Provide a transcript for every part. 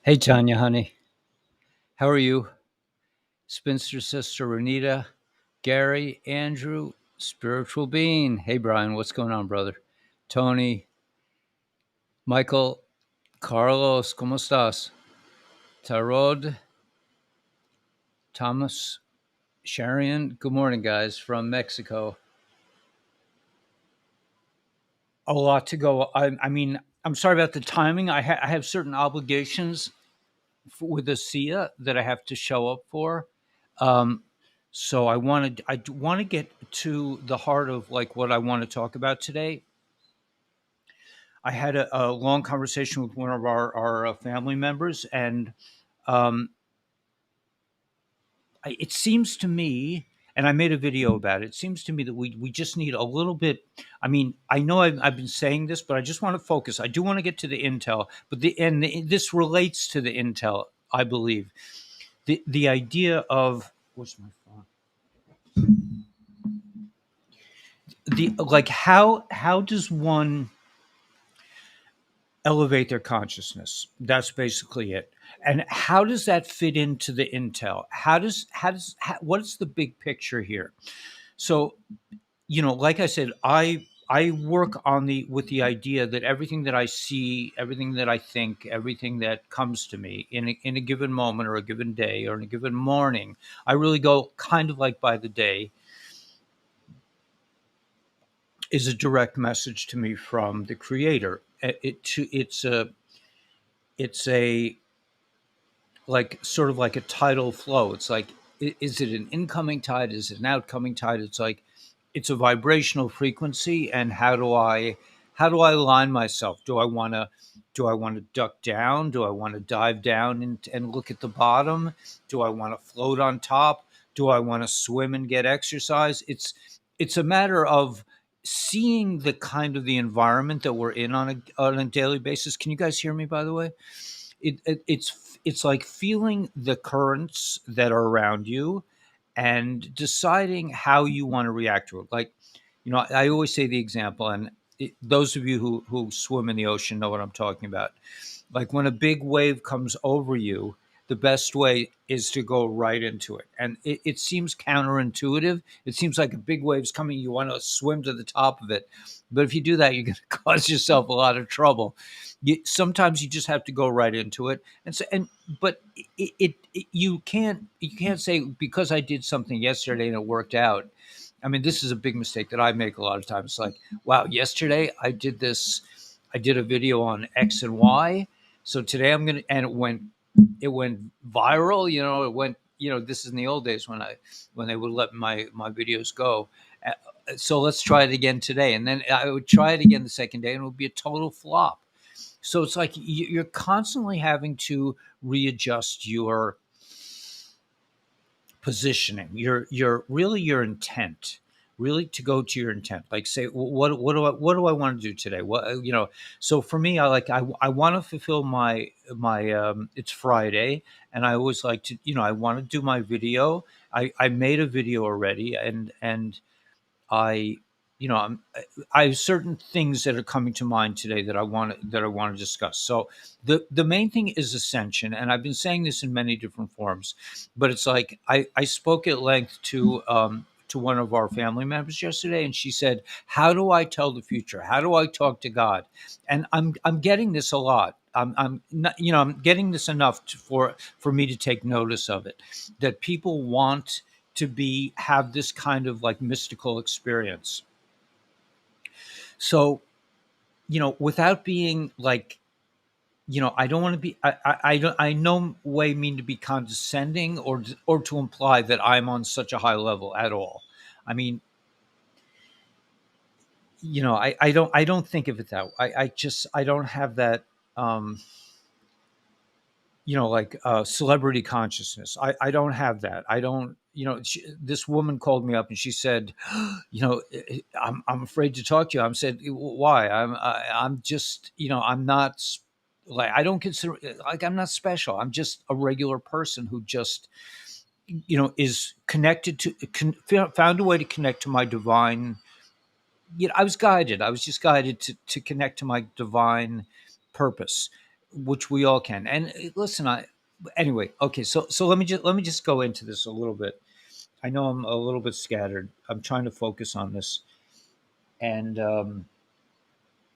Hey, Tanya, honey. How are you? Spinster sister Renita, Gary, Andrew, spiritual being. Hey, Brian, what's going on, brother? Tony, Michael, Carlos, ¿cómo estás? Tarod, Thomas, Sharian. Good morning, guys, from Mexico. A lot to go. I mean, I'm sorry about the timing. I have certain obligations with the SIA that I have to show up for. Um, so I want to get to the heart of like what I want to talk about today. I had a long conversation with one of our family members, and um, it seems to me, and I made a video about it. It seems to me that we just need a little bit. I mean, I know I've been saying this, but I just want to focus. I do want to get to the intel, but this relates to the intel. I believe the idea of what's my phone, the like how does one elevate their consciousness? That's basically it. And how does that fit into the intel? What is the big picture here? So, like I said, I work on the with the idea that everything that I see, everything that I think, everything that comes to me in a given moment or a given day or in a given morning, I really go kind of like by the day, is a direct message to me from the creator. It's a like sort of like a tidal flow. It's like, is it an incoming tide? Is it an outcoming tide? It's like it's a vibrational frequency, and how do I align myself? Do I want to duck down? Do I want to dive down and look at the bottom? Do I want to float on top? Do I want to swim and get exercise? It's a matter of seeing the kind of the environment that we're in on a daily basis. Can you guys hear me, by the way? It's like feeling the currents that are around you and deciding how you want to react to it. Like, I always say the example, and those of you who swim in the ocean know what I'm talking about. Like when a big wave comes over you, the best way is to go right into it. And it seems counterintuitive. It seems like a big wave's coming, you want to swim to the top of it. But if you do that, you're going to cause yourself a lot of trouble. Sometimes you just have to go right into it. But you can't say because I did something yesterday and it worked out. I mean, this is a big mistake that I make a lot of times. Like, wow, yesterday I did this. I did a video on X and Y. So today and it went viral. It went. This is in the old days when they would let my videos go. So let's try it again today, and then I would try it again the second day, and it would be a total flop. So it's like you're constantly having to readjust your positioning, your intent, really to go to your intent. Like say, what do I want to do today? So for me, I want to fulfill my it's Friday, and I always like to, I want to do my video. I made a video already, and I, I have certain things that are coming to mind today that I want to discuss. So the main thing is ascension, and I've been saying this in many different forms, but it's like I spoke at length to one of our family members yesterday, and she said, "How do I tell the future? How do I talk to God?" And I'm getting this a lot. I'm not, I'm getting this enough for me to take notice of it, that people want to be have this kind of like mystical experience. So, without being like, I don't want to be, I don't, I no way mean to be condescending or to imply that I'm on such a high level at all. I mean, I don't think of it that way. I don't have that, um, like celebrity consciousness. I don't have that. I don't, this woman called me up and she said, I'm afraid to talk to you. I'm said, why? I'm just, I'm not like, I don't consider like, I'm not special. I'm just a regular person who just, is connected to, found a way to connect to my divine. I was just guided to connect to my divine purpose. which we all can. And listen, I anyway. Okay, so let me just go into this a little bit. I know I'm a little bit scattered. I'm trying to focus on this. And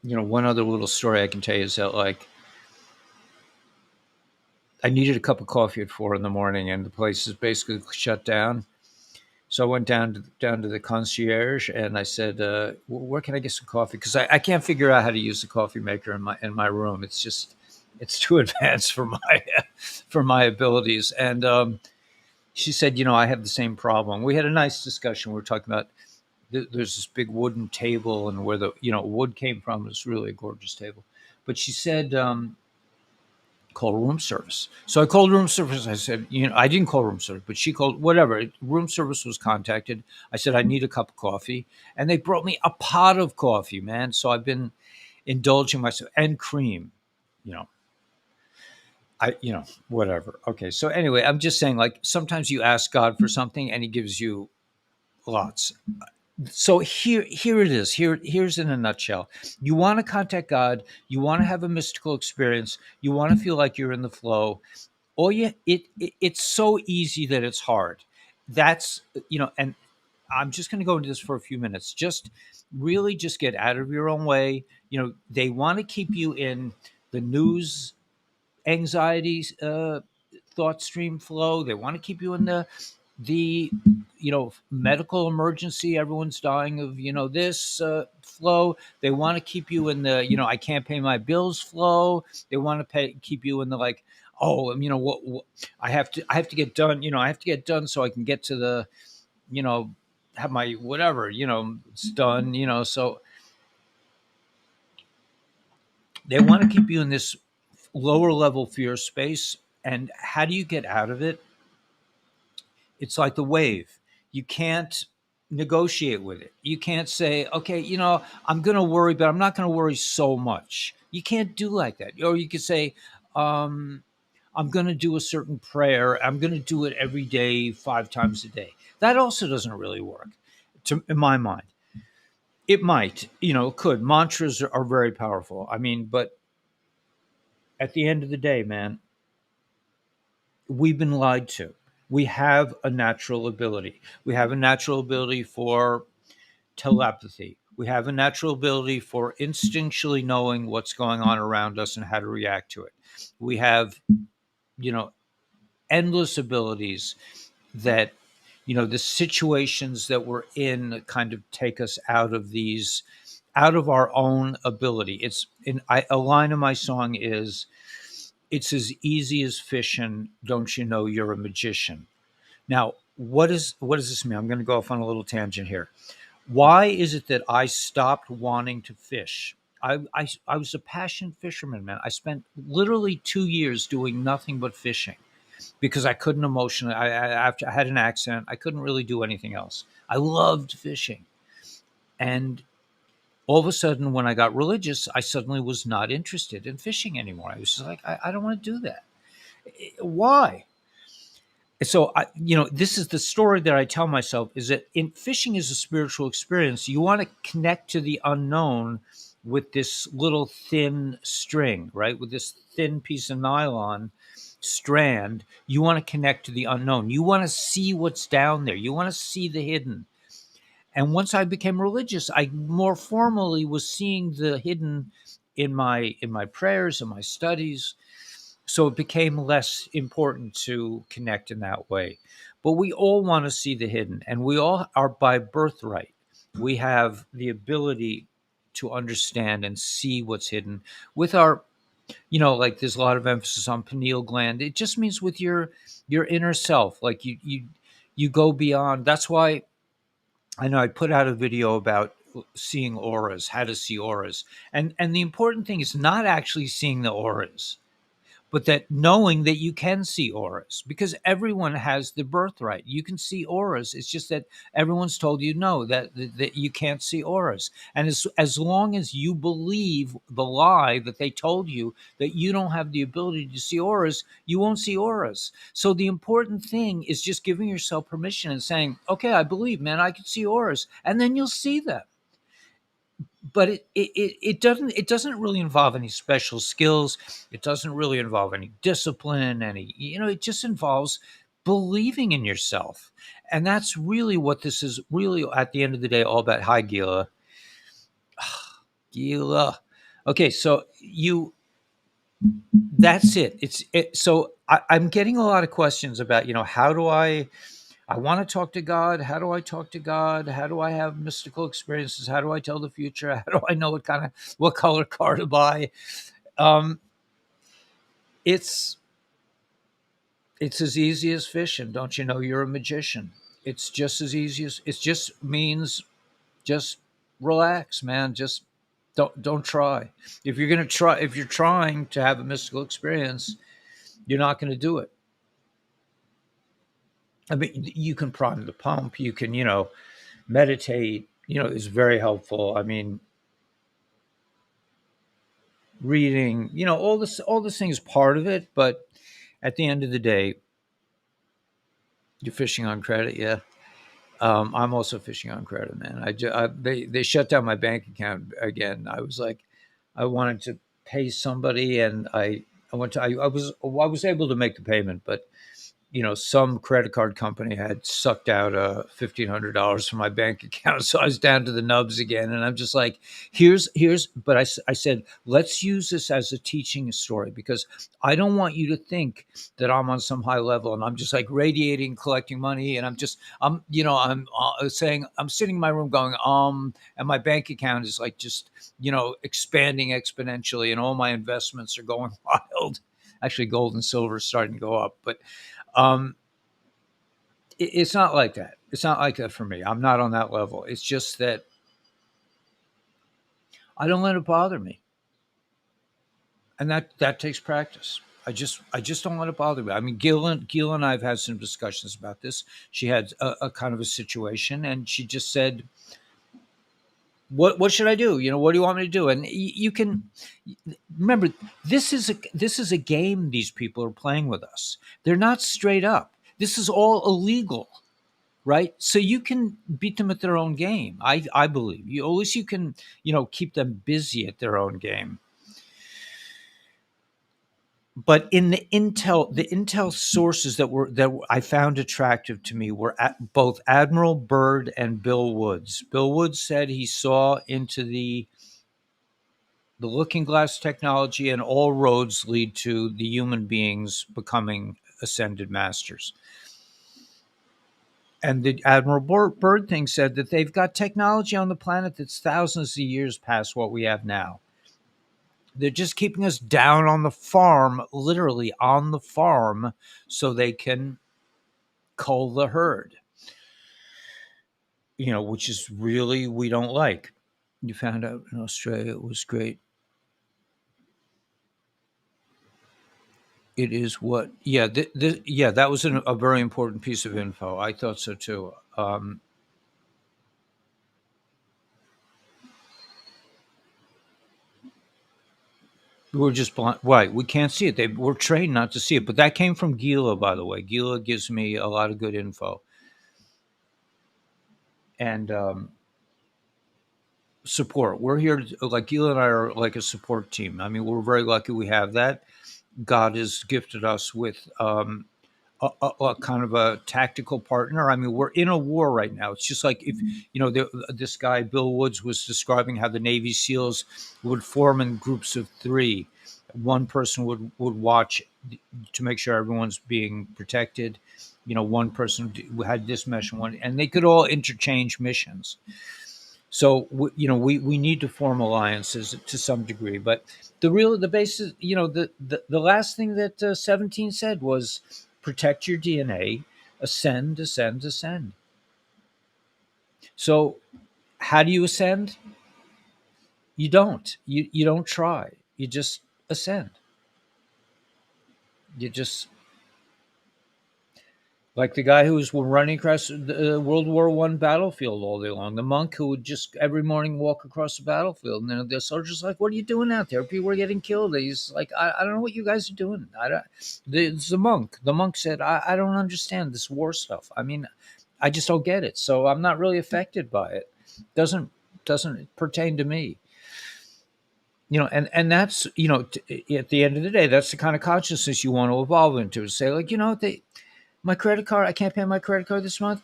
one other little story I can tell you is that, like, I needed a cup of coffee at 4 in the morning, and the place is basically shut down. So I went down to the concierge, and I said, "Where can I get some coffee? Because I can't figure out how to use the coffee maker in my room. It's too advanced for my for my abilities." And she said, "I have the same problem." We had a nice discussion. We were talking about there's this big wooden table, and where the wood came from is really a gorgeous table. But she said, call room service. So I called room service. I said, I didn't call room service, but she called, whatever. Room service was contacted. I said, I need a cup of coffee. And they brought me a pot of coffee, man. So I've been indulging myself, and cream, you know, whatever. Okay. So anyway, I'm just saying, like, sometimes you ask God for something and he gives you lots. So here it is. Here's in a nutshell. You want to contact God, you want to have a mystical experience, you want to feel like you're in the flow. Oh yeah, it's so easy that it's hard. That's and I'm just going to go into this for a few minutes. Just really just get out of your own way. They want to keep you in the news anxiety thought stream flow. They want to keep you in the medical emergency. Everyone's dying of this flow. They want to keep you in the I can't pay my bills flow. They want to keep you in the, like, oh, what I have to get done. I have to get done so I can get to the you know have my whatever it's done. So they want to keep you in this lower level fear space. And how do you get out of it? It's like the wave. You can't negotiate with it. You can't say, okay, I'm going to worry, but I'm not going to worry so much. You can't do like that. Or you could say, um, I'm going to do a certain prayer. I'm going to do it every day, 5 times a day. That also doesn't really work, in my mind. It might, could. Mantras are very powerful. I mean, but at the end of the day, man, we've been lied to. We have a natural ability. We have a natural ability for telepathy. We have a natural ability for instinctually knowing what's going on around us and how to react to it. We have, you know, endless abilities that, the situations that we're in kind of take us out of our own ability. A line of my song is, it's as easy as fishing. Don't you know you're a magician? Now, what does this mean? I'm going to go off on a little tangent here. Why is it that I stopped wanting to fish? I was a passionate fisherman, man. I spent literally 2 years doing nothing but fishing because I couldn't emotionally. After I had an accident, I couldn't really do anything else. I loved fishing, and all of a sudden, when I got religious, I suddenly was not interested in fishing anymore. I was just like, I don't want to do that. Why? So this is the story that I tell myself, is that in fishing is a spiritual experience. You want to connect to the unknown with this little thin string, right? With this thin piece of nylon strand. You want to connect to the unknown. You want to see what's down there. You want to see the hidden. And once I became religious, I more formally was seeing the hidden in my prayers and my studies. So it became less important to connect in that way. But we all want to see the hidden, and we all are, by birthright. We have the ability to understand and see what's hidden with our, like, there's a lot of emphasis on pineal gland. It just means with your inner self, like you go beyond. That's why I know I put out a video about seeing auras, how to see auras. And the important thing is not actually seeing the auras, but that knowing that you can see auras, because everyone has the birthright. You can see auras. It's just that everyone's told you no, that you can't see auras. And as long as you believe the lie that they told you, that you don't have the ability to see auras, you won't see auras. So the important thing is just giving yourself permission and saying, okay, I believe, man, I can see auras, and then you'll see them. but it doesn't really involve any special skills. It doesn't really involve any discipline, any, it just involves believing in yourself. And that's really what this is really at the end of the day all about. Hi, Gila. Okay, so you that's it. So I'm getting a lot of questions about, how do I want to talk to God. How do I talk to God? How do I have mystical experiences? How do I tell the future? How do I know what color car to buy? Um, it's it's as easy as fishing. Don't you know you're a magician? It's just as easy as it just means just relax, man. Just don't try. If you're trying to have a mystical experience, you're not going to do it. I mean, you can prime the pump. You can, meditate. Is very helpful. I mean, reading, all this thing is part of it, but at the end of the day, you're fishing on credit. Yeah. I'm also fishing on credit, man. They shut down my bank account again. I was like, I wanted to pay somebody, and I went to I was able to make the payment, but some credit card company had sucked out $1,500 from my bank account, so I was down to the nubs again. And I'm just like, here's. But I said, let's use this as a teaching story, because I don't want you to think that I'm on some high level and I'm just like radiating, collecting money, and I'm saying, I'm sitting in my room going, and my bank account is like just expanding exponentially, and all my investments are going wild. Actually, gold and silver is starting to go up, but um, it's not like that. It's not like that for me. I'm not on that level. It's just that I don't let it bother me, and that takes practice. I just don't let it bother me. I mean, Gil and I've had some discussions about this. She had a kind of a situation, and she just said, "What should I do? What do you want me to do?" And you can remember, this is a game. These people are playing with us. They're not straight up. This is all illegal, right? So you can beat them at their own game. I believe you. At least you can keep them busy at their own game. But in the intel sources that I found attractive to me were both Admiral Byrd and Bill Woods. Bill Woods said he saw into the looking glass technology, and all roads lead to the human beings becoming ascended masters. And the Admiral Byrd thing said that they've got technology on the planet that's thousands of years past what we have now. They're just keeping us down on the farm, literally on the farm, so they can cull the herd, which is really, we don't like. You found out in Australia, it was great. It is what, yeah, yeah, that was a very important piece of info. I thought so too. We're just blind. Right. We can't see it. We're trained not to see it. But that came from Gila, by the way. Gila gives me a lot of good info. And support. We're here, like Gila and I are like a support team. I mean, we're very lucky we have that. God has gifted us with a kind of a tactical partner. I mean, we're in a war right now. It's just like if this guy Bill Woods was describing how the Navy SEALs would form in groups of three. One person would watch to make sure everyone's being protected. One person had this mission, one, and they could all interchange missions. So we need to form alliances to some degree, but the basis, the last thing that 17 said was protect your DNA, ascend, ascend, ascend. So how do you ascend? You don't try. You just ascend. You just, like the guy who was running across the World War I battlefield all day long, the monk who would just every morning walk across the battlefield, and then the soldiers like, "What are you doing out there? People are getting killed." He's like, "I don't know what you guys are doing." It's the monk. The monk said, "I don't understand this war stuff. I mean, I just don't get it. So I'm not really affected by it. Doesn't doesn't pertain to me. And that's, at the end of the day, that's the kind of consciousness you want to evolve into. Say, like, my credit card, I can't pay my credit card this month.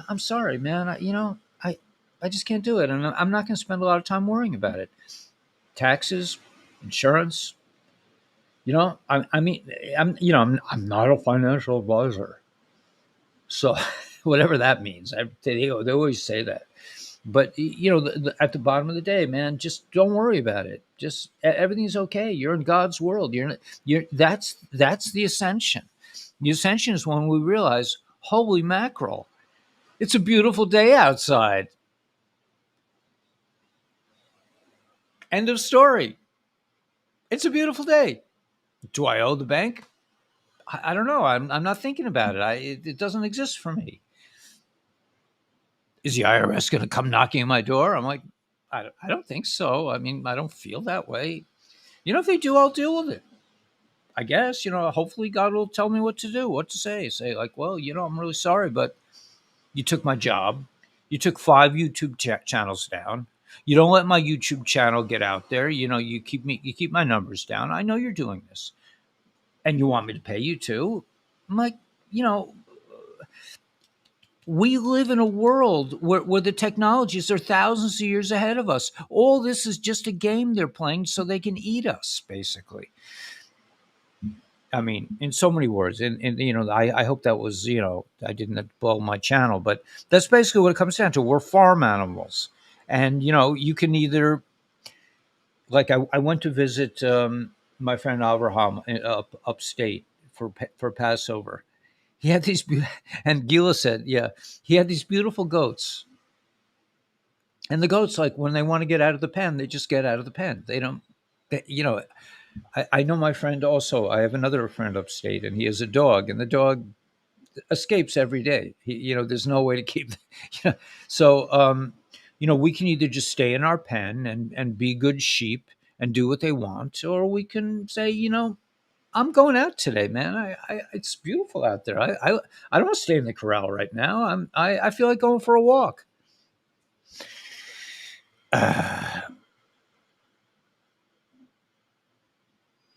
I'm sorry, man. I just can't do it, and I'm not going to spend a lot of time worrying about it. Taxes, insurance. I mean, I'm not a financial advisor, so whatever that means. They always say that. But at the bottom of the day, man, just don't worry about it. Just everything's okay. You're in God's world. You're that's the ascension. The ascension is when we realize, holy mackerel, it's a beautiful day outside. End of story. It's a beautiful day. Do I owe the bank? I don't know. I'm not thinking about it. It doesn't exist for me. Is the IRS going to come knocking on my door? I'm like, I don't think so. I mean, I don't feel that way. If they do, I'll deal with it. I guess, hopefully God will tell me what to do, what to say. Say, like, well, I'm really sorry, but you took my job. You took 5 YouTube channels down. You don't let my YouTube channel get out there. You keep my numbers down. I know you're doing this, and you want me to pay you too. I'm like, we live in a world where the technologies are thousands of years ahead of us. All this is just a game they're playing so they can eat us, basically. I mean, in so many words, and I hope that was, I didn't blow my channel, but that's basically what it comes down to. We're farm animals, and you can either, like, I went to visit my friend Abraham upstate for Passover. He had these, and Gila said, yeah, he had these beautiful goats, and the goats, like, when they want to get out of the pen, they just get out of the pen. They don't, I know my friend also. I have another friend upstate, and he has a dog, and the dog escapes every day. There's no way to keep. So, we can either just stay in our pen and be good sheep and do what they want, or we can say, I'm going out today, man. It's beautiful out there. I don't want to stay in the corral right now. I feel like going for a walk.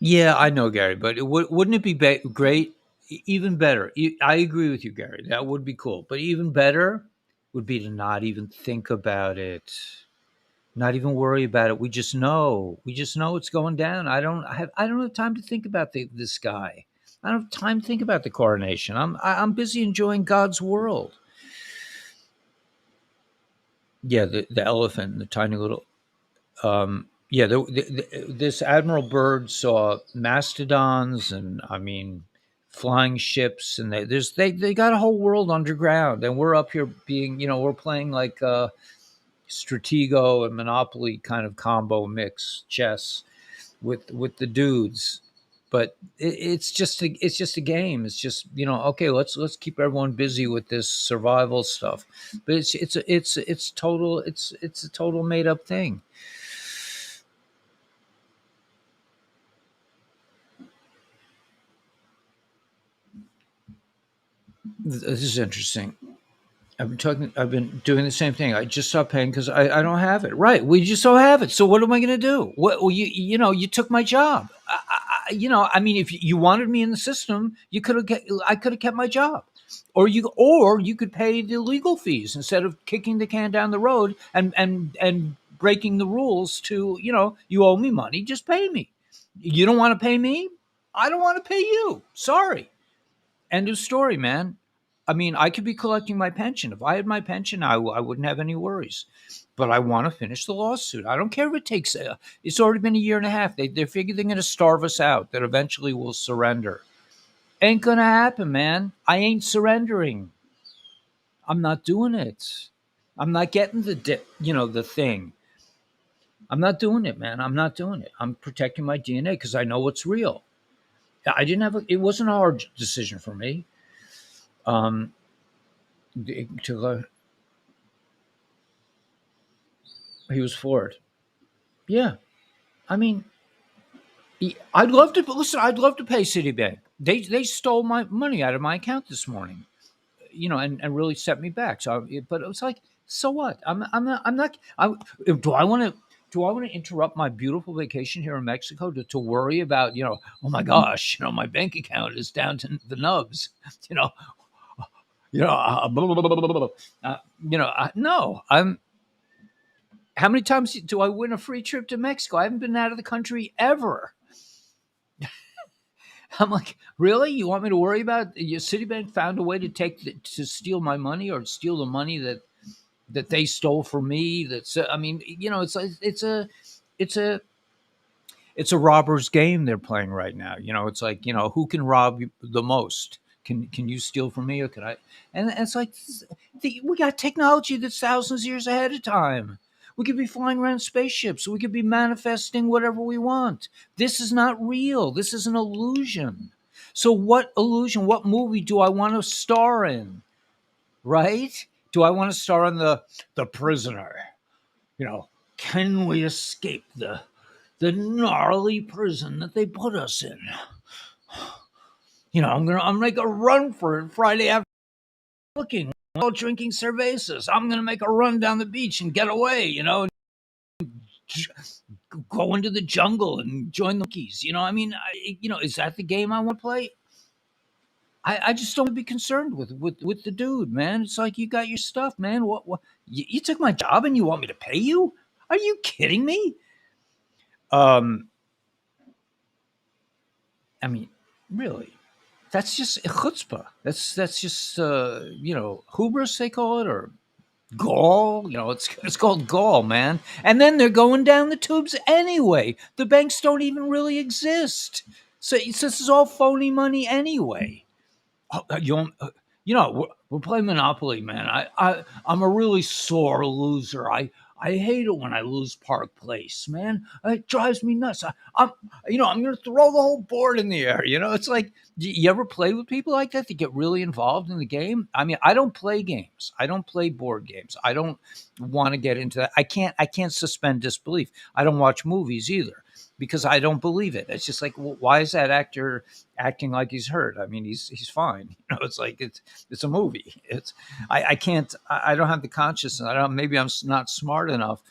Yeah, I know, Gary, but wouldn't it be great? Even better. I agree with you, Gary. That would be cool. But even better would be to not even think about it, not even worry about it. We just know. We just know it's going down. I don't have time to think about the sky. I don't have time to think about the coronation. I'm busy enjoying God's world. Yeah, the elephant, the tiny little. Yeah, this Admiral Byrd saw mastodons, and I mean, flying ships, and they got a whole world underground, and we're up here being, we're playing like Stratego and Monopoly kind of combo mix chess with the dudes. But it's just a game. It's just, okay. Let's keep everyone busy with this survival stuff. But it's a total made up thing. This is interesting. I've been doing the same thing. I just stopped paying because I don't have it. Right. We just don't have it. So what am I going to do? Well, you took my job. I mean, if you wanted me in the system, I could have kept my job, or you could pay the legal fees instead of kicking the can down the road and breaking the rules to, you owe me money. Just pay me. You don't want to pay me. I don't want to pay you. Sorry. End of story, man. I mean, I could be collecting my pension. If I had my pension, I wouldn't have any worries. But I want to finish the lawsuit. I don't care if it takes. It's already been a year and a half. They figure they're going to starve us out. That eventually we'll surrender. Ain't gonna happen, man. I ain't surrendering. I'm not doing it. I'm not getting the thing. I'm not doing it, man. I'm not doing it. I'm protecting my DNA because I know what's real. I didn't have. It wasn't a hard decision for me. Um, to He was floored. Yeah, I mean, I'd love to listen. I'd love to pay Citibank. They stole my money out of my account this morning, and really set me back. So, but it was like, So what? I'm not. Do I want to? Do I want to interrupt my beautiful vacation here in Mexico to worry about, oh my gosh, my bank account is down to the nubs, you know, blah, blah, blah, blah, blah, blah. No, I'm. How many times do I win a free trip to Mexico? I haven't been out of the country ever. I'm like, really? You want me to worry about your Citibank found a way to to steal my money or steal the money that they stole from me? That's, I mean, it's a it's a robber's game they're playing right now. It's like, who can rob you the most? Can you steal from me, or can I? And it's like, we got technology that's thousands of years ahead of time. We could be flying around spaceships. We could be manifesting whatever we want. This is not real. This is an illusion. So, what illusion? What movie do I want to star in? Right? Do I want to star in the Prisoner? You know, can we escape the gnarly prison that they put us in? I'm gonna make a run for it Friday after looking while drinking cervezas. I'm gonna make a run down the beach and get away. Go into the jungle and join the monkeys. I mean, is that the game I want to play? I just don't want to be concerned with the dude, man. It's like, you got your stuff, man. What you took my job and you want me to pay you? Are you kidding me? Um, I mean, really, that's just chutzpah. That's just hubris, they call it, or gall. It's called gall, man. And then they're going down the tubes anyway. The banks don't even really exist. So this is all phony money anyway. Oh, we're playing Monopoly, man. I'm a really sore loser. I hate it when I lose Park Place, man. It drives me nuts. I'm going to throw the whole board in the air. It's like, you ever play with people like that? They get really involved in the game. I mean, I don't play games. I don't play board games. I don't want to get into that. I can't suspend disbelief. I don't watch movies either because I don't believe it. It's just like, well, why is that actor acting like he's hurt? I mean, he's fine. It's like, it's a movie. I can't. I don't have the consciousness. Maybe I'm not smart enough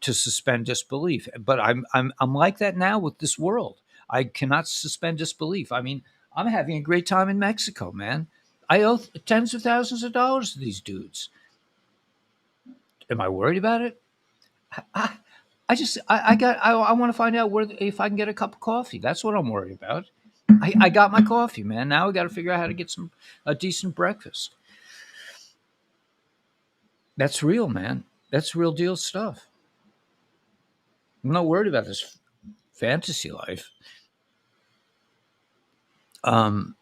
to suspend disbelief. But I'm like that now with this world. I cannot suspend disbelief. I mean, I'm having a great time in Mexico, man. I owe tens of thousands of dollars to these dudes. Am I worried about it? I, I want to find out if I can get a cup of coffee. That's what I'm worried about. I got my coffee, man. Now we got to figure out how to get a decent breakfast. That's real, man. That's real deal stuff. I'm not worried about this fantasy life. Um,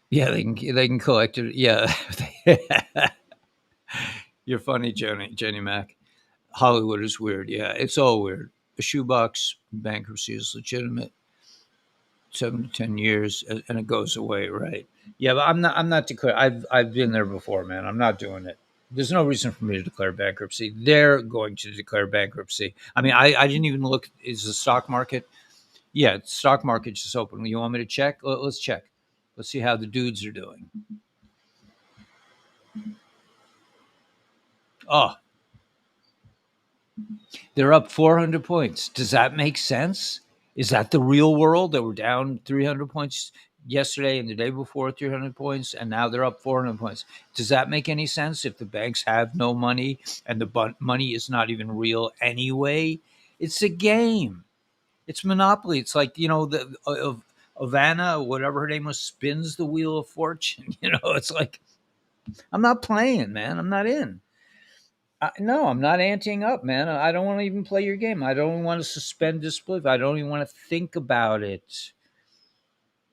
yeah, they can collect it. Yeah, you're funny, Jenny Mac. Hollywood is weird. Yeah, it's all weird. A shoebox bankruptcy is legitimate. 7 to 10 years, and it goes away, right? Yeah, but I'm not declaring. I've been there before, man. I'm not doing it. There's no reason for me to declare bankruptcy. They're going to declare bankruptcy. I mean, I didn't even look. Is the stock market? Yeah, the stock market just open. You want me to check? Let's check. Let's see how the dudes are doing. Oh, they're up 400 points. Does that make sense? Is that the real world, that we're down 300 points yesterday and the day before, 300 points, and now they're up 400 points? Does that make any sense if the banks have no money and the money is not even real anyway? It's a game. It's Monopoly. It's like, the of Ivana, whatever her name was, spins the wheel of fortune. It's like, I'm not playing, man. I'm not in. No, I'm not anteing up, man. I don't want to even play your game. I don't want to suspend disbelief. I don't even want to think about it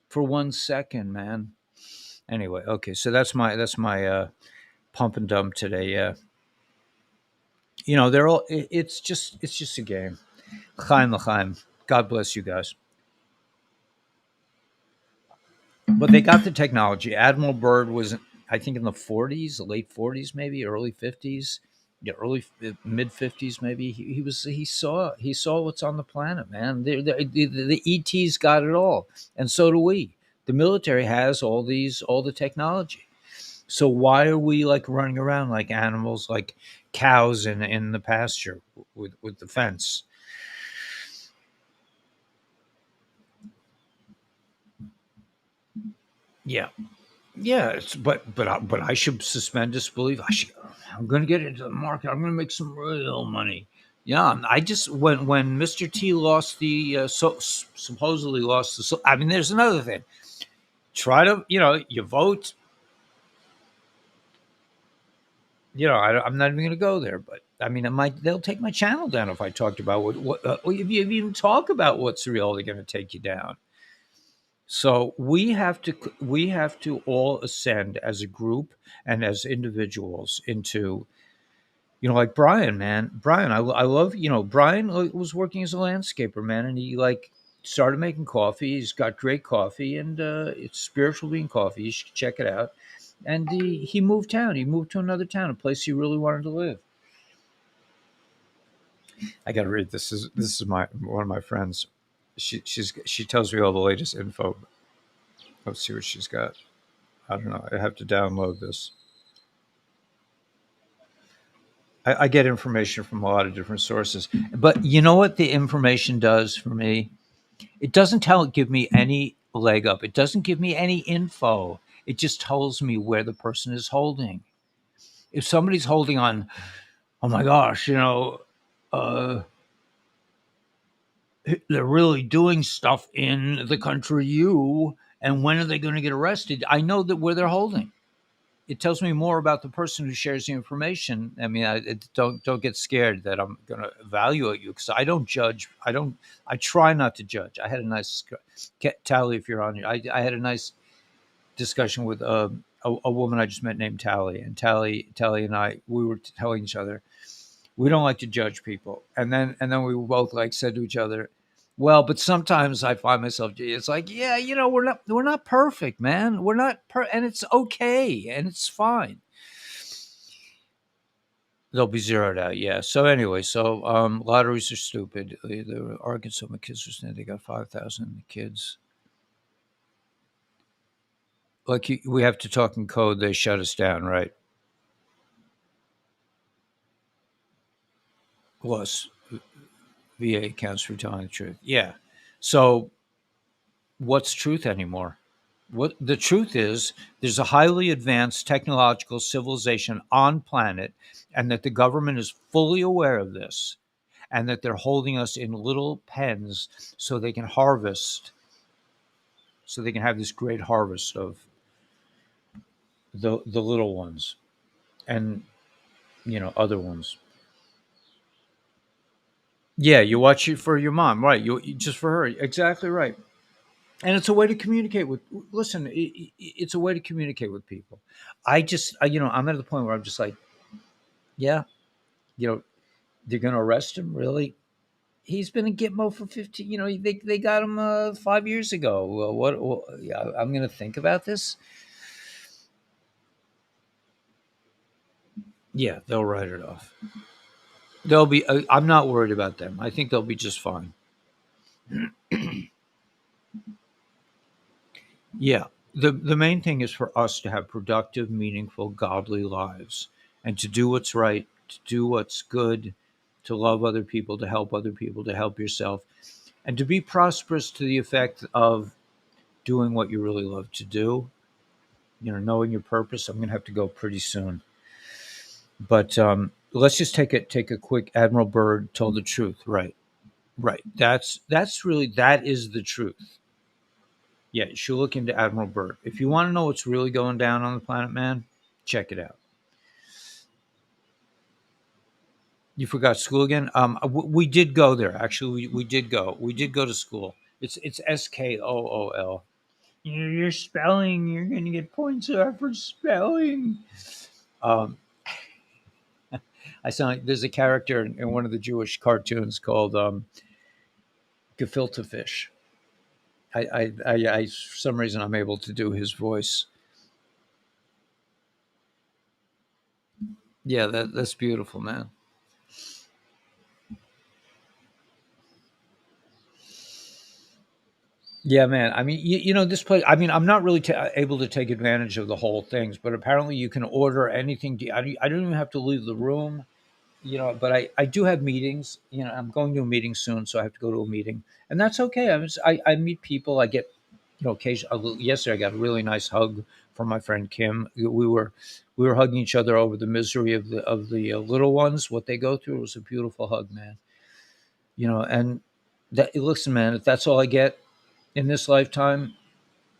for 1 second, man. Anyway, okay, so that's my pump and dump today. Yeah, they're all. It's just a game. Chaim l'chaim. God bless you guys. But they got the technology. Admiral Byrd was, I think, in the 40s, the late 40s, maybe early 50s, yeah, early mid 50s, maybe. He saw what's on the planet, man. The ETs got it all, and so do we. The military has all the technology. So why are we like running around like animals, like cows in the pasture with the fence? Yeah, yeah. But I should suspend disbelief. I'm going to get into the market. I'm going to make some real money. Yeah, I just when Mr. T lost the supposedly lost the. I mean, there's another thing. Try to you vote. I'm not even going to go there. But I mean, they'll take my channel down if I talked about if you even talk about what's real. They're going to take you down. So we have to all ascend as a group and as individuals into like Brian, man. Brian, I love Brian was working as a landscaper, man, and he like started making coffee. He's got great coffee, and it's spiritual bean coffee. You should check it out. And he moved town. He moved to another town, a place he really wanted to live. I got to read this. Is my one of my friends. She tells me all the latest info. Let's see what she's got. I don't know. I have to download this. I get information from a lot of different sources, but you know what the information does for me? It doesn't give me any leg up. It doesn't give me any info. It just tells me where the person is holding. If somebody's holding on, oh my gosh, uh, they're really doing stuff in the country and when are they going to get arrested? I know that where they're holding. It tells me more about the person who shares the information. I mean, don't get scared that I'm going to evaluate you because I don't judge. I try not to judge. I had a nice Tally. If you're on here, I had a nice discussion with a woman I just met named Tally, and Tally and I we were telling each other we don't like to judge people, and then we both like said to each other, well, but sometimes I find myself. It's like, yeah, we're not perfect, man. We're not and it's okay, and it's fine. They'll be zeroed out, yeah. So anyway, lotteries are stupid. The Arkansas kids are saying they got 5,000 kids. Like we have to talk in code. They shut us down, right? Plus, VA accounts for telling the truth. Yeah. So what's truth anymore? What the truth is, there's a highly advanced technological civilization on planet, and that the government is fully aware of this, and that they're holding us in little pens so they can harvest, so they can have this great harvest of the little ones and other ones. Yeah, you watch it for your mom, right? Just for her, exactly right. And it's a way to communicate with. Listen, it's a way to communicate with people. I'm at the point where I'm just like, yeah, you know, they're going to arrest him. Really, he's been in Gitmo for 15. They got him 5 years ago. Well, yeah, I'm going to think about this. Yeah, they'll write it off. They'll be. I'm not worried about them. I think they'll be just fine. Yeah. The main thing is for us to have productive, meaningful, godly lives and to do what's right, to do what's good, to love other people, to help other people, to help yourself, and to be prosperous to the effect of doing what you really love to do, knowing your purpose. I'm going to have to go pretty soon. But let's just take a quick Admiral Byrd told the truth. Right. Right. That is the truth. Yeah, you should look into Admiral Byrd. If you want to know what's really going down on the planet, man, check it out. You forgot school again? We did go there. Actually, we did go. We did go to school. It's Skool. You're spelling. You're going to get points for spelling. Um, I sound like there's a character in one of the Jewish cartoons called Gefilte Fish. For some reason, I'm able to do his voice. Yeah, that's beautiful, man. Yeah, man. I mean, this place. I mean, I'm not really able to take advantage of the whole things, but apparently you can order anything. I don't even have to leave the room. But I do have meetings. I'm going to a meeting soon, so I have to go to a meeting, and that's okay. I meet people. I get, occasionally. Yesterday, I got a really nice hug from my friend Kim. We were hugging each other over the misery of the little ones, what they go through. It was a beautiful hug, man. And that listen, man. If that's all I get in this lifetime,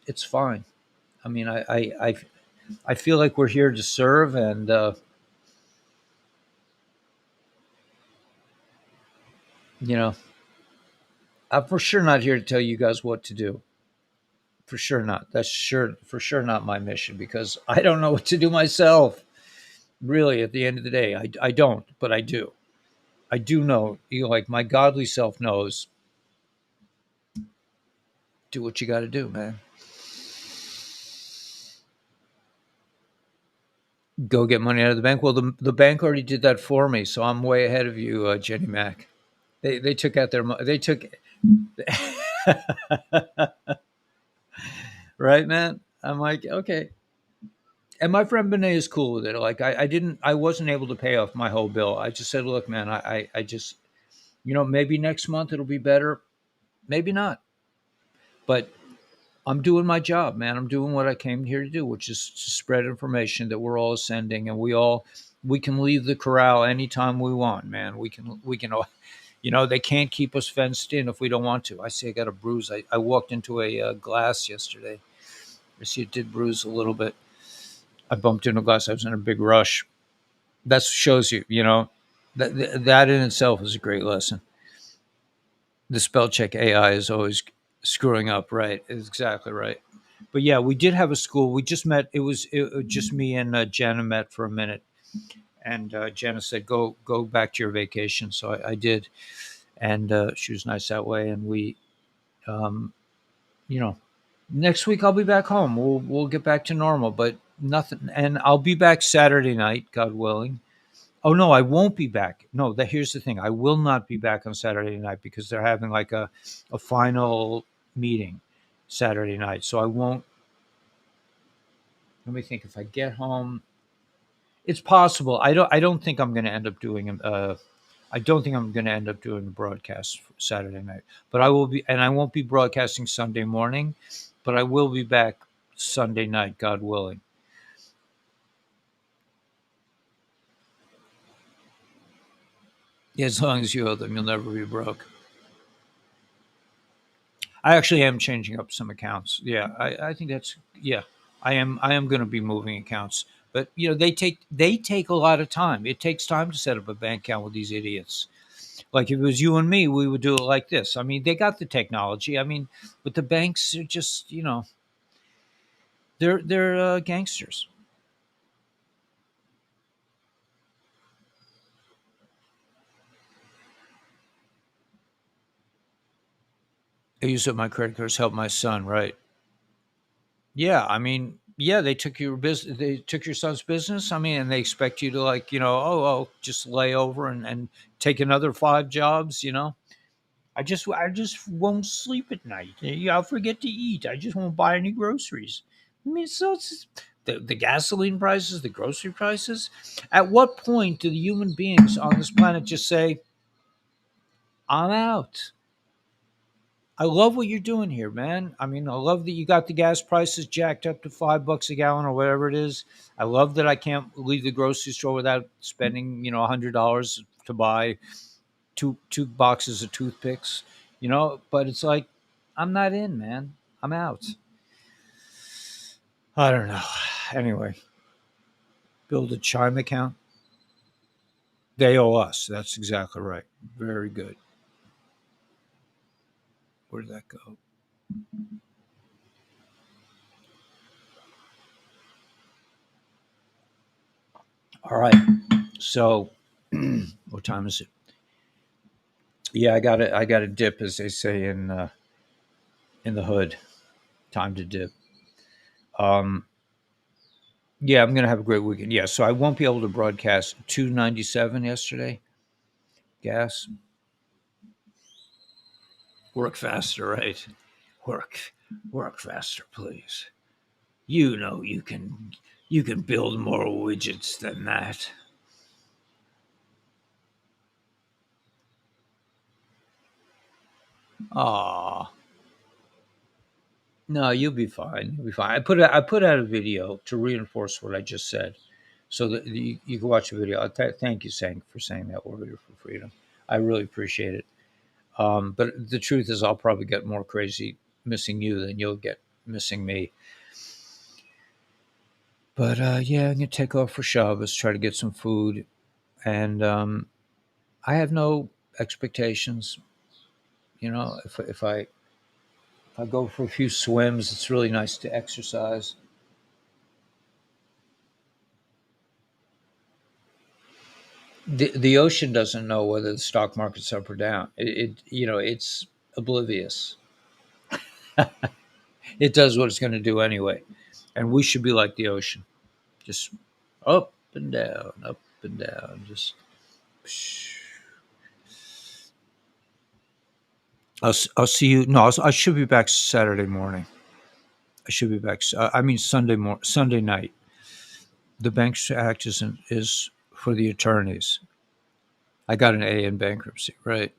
it's fine. I mean, I feel like we're here to serve, and you know, I'm for sure not here to tell you guys what to do. For sure not. That's sure for sure not my mission because I don't know what to do myself. Really, at the end of the day, I don't, but I do. I do know. Like my godly self knows. Do what you got to do, man. Go get money out of the bank. Well, the bank already did that for me, so I'm way ahead of you, Jenny Mac. They took out their they took right, man. I'm like, okay. And my friend Benet is cool with it. Like I wasn't able to pay off my whole bill. I just said, look, man, I just maybe next month it'll be better. Maybe not. But I'm doing my job, man. I'm doing what I came here to do, which is to spread information that we're all sending, and we can leave the corral anytime we want, man. We can they can't keep us fenced in if we don't want to. I see I got a bruise. I walked into a glass yesterday. I see it did bruise a little bit. I bumped into a glass. I was in a big rush. That shows you, that in itself is a great lesson. The spell check AI is always screwing up, right? It's exactly right. But yeah, we did have a school. We just met. It was just me and Jenna met for a minute, and Jenna said, "Go back to your vacation." So I did, and she was nice that way. And um, you know, next week I'll be back home. We'll get back to normal, but nothing. And I'll be back Saturday night, God willing. Oh no, I won't be back. No, here's the thing. I will not be back on Saturday night because they're having like a final meeting Saturday night. So I won't. Let me think. If I get home, it's possible. I don't think I'm going to end up doing. I don't think I'm going to end up doing a broadcast Saturday night. But I will be, and I won't be broadcasting Sunday morning. But I will be back Sunday night, God willing. As long as you owe them, you'll never be broke. I actually am changing up some accounts. Yeah, I think that's yeah. I am going to be moving accounts, but they take a lot of time. It takes time to set up a bank account with these idiots. Like if it was you and me, we would do it like this. I mean, they got the technology. I mean, but the banks are just they're gangsters. I use up my credit cards to help my son. Right. Yeah, I mean, yeah, they took your business. They took your son's business. I mean, and they expect you to like, just lay over and take another five jobs. I just won't sleep at night. I'll forget to eat. I just won't buy any groceries. I mean, so it's the gasoline prices, the grocery prices. At what point do the human beings on this planet just say, "I'm out"? I love what you're doing here, man. I mean, I love that you got the gas prices jacked up to $5 a gallon or whatever it is. I love that I can't leave the grocery store without spending, $100 to buy two boxes of toothpicks. But it's like I'm not in, man. I'm out. I don't know. Anyway, build a Chime account. They owe us. That's exactly right. Very good. Where did that go? All right. So, what time is it? Yeah, I got it. I got to dip, as they say in the hood. Time to dip. Um, yeah, I'm gonna have a great weekend. Yeah, so I won't be able to broadcast 297 yesterday. Gas work faster, right? Work, work faster, please. You know you can build more widgets than that. Aw, no, you'll be fine. You'll be fine. I put out a video to reinforce what I just said, so that you can watch the video. Thank you, saying for saying that, warrior for freedom. I really appreciate it. But the truth is, I'll probably get more crazy missing you than you'll get missing me. But yeah, I'm gonna take off for Shabbos, try to get some food, and I have no expectations. You know, if I go for a few swims, it's really nice to exercise. The ocean doesn't know whether the stock market's up or down. It's oblivious. It does what it's going to do anyway, and we should be like the ocean, just up and down, up and down. Just I'll see you. No, I should be back Saturday morning. I should be back. I mean Sunday night. The Banks Act is for the attorneys. I got an A in bankruptcy, right?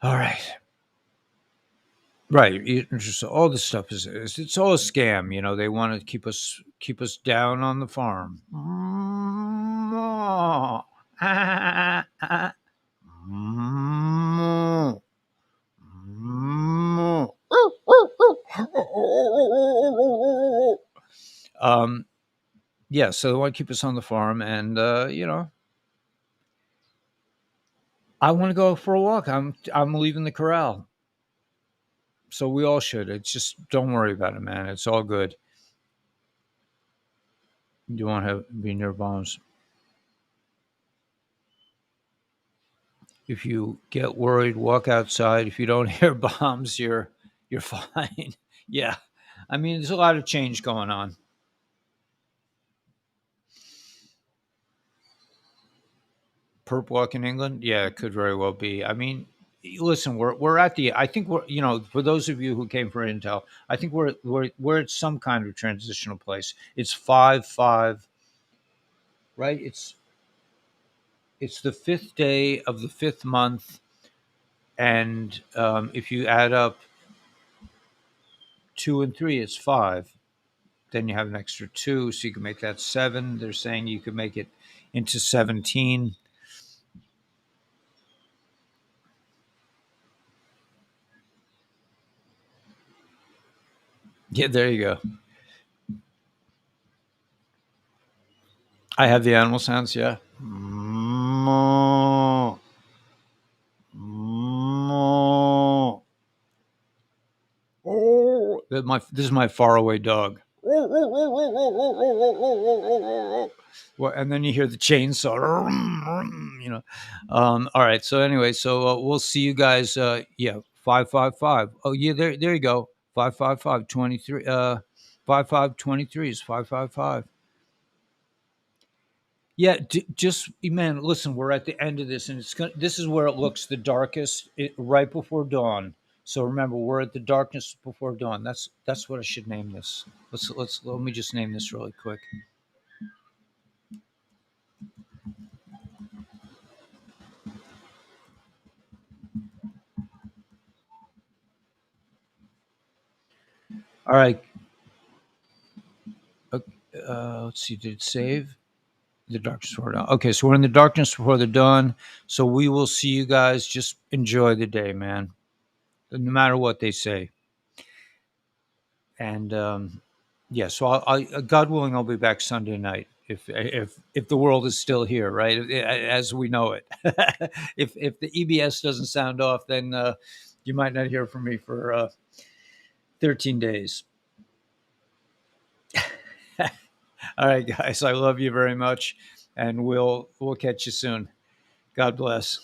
All right. Right. Just all this stuff is it's all a scam. You know, they want to keep us down on the farm. Um, yeah, so they want to keep us on the farm, and I want to go for a walk. I'm leaving the corral, so we all should. It's just don't worry about it, man. It's all good. You won't have be near bombs. If you get worried, walk outside. If you don't hear bombs, you're fine. Yeah, I mean, there's a lot of change going on. Perp walk in England, yeah, it could very well be. I mean, listen, we're at the. I think we're for those of you who came for Intel, I think we're at some kind of transitional place. It's 5-5, right? It's the fifth day of the fifth month, and if you add up 2 and 3, it's 5. Then you have an extra 2, so you can make that 7. They're saying you could make it into 17. Yeah, there you go. I have the animal sounds. Yeah. Moo. Moo. Oh, this is my faraway dog. Well, and then you hear the chainsaw. All right. So anyway, we'll see you guys. Yeah, 555. Oh yeah, there you go. 555 23. 5523 is 555. Yeah, just man, listen. We're at the end of this, and this is where it looks the darkest, right before dawn. So remember, we're at the darkness before dawn. That's what I should name this. Let me just name this really quick. All right. Let's see. Did it save? The darkness before dawn. Okay, so we're in the darkness before the dawn. So we will see you guys. Just enjoy the day, man. No matter what they say. And yeah, so God willing, I'll be back Sunday night if the world is still here, right? As we know it. If the EBS doesn't sound off, then you might not hear from me for 13 days. All right, guys, I love you very much, and we'll catch you soon. God bless.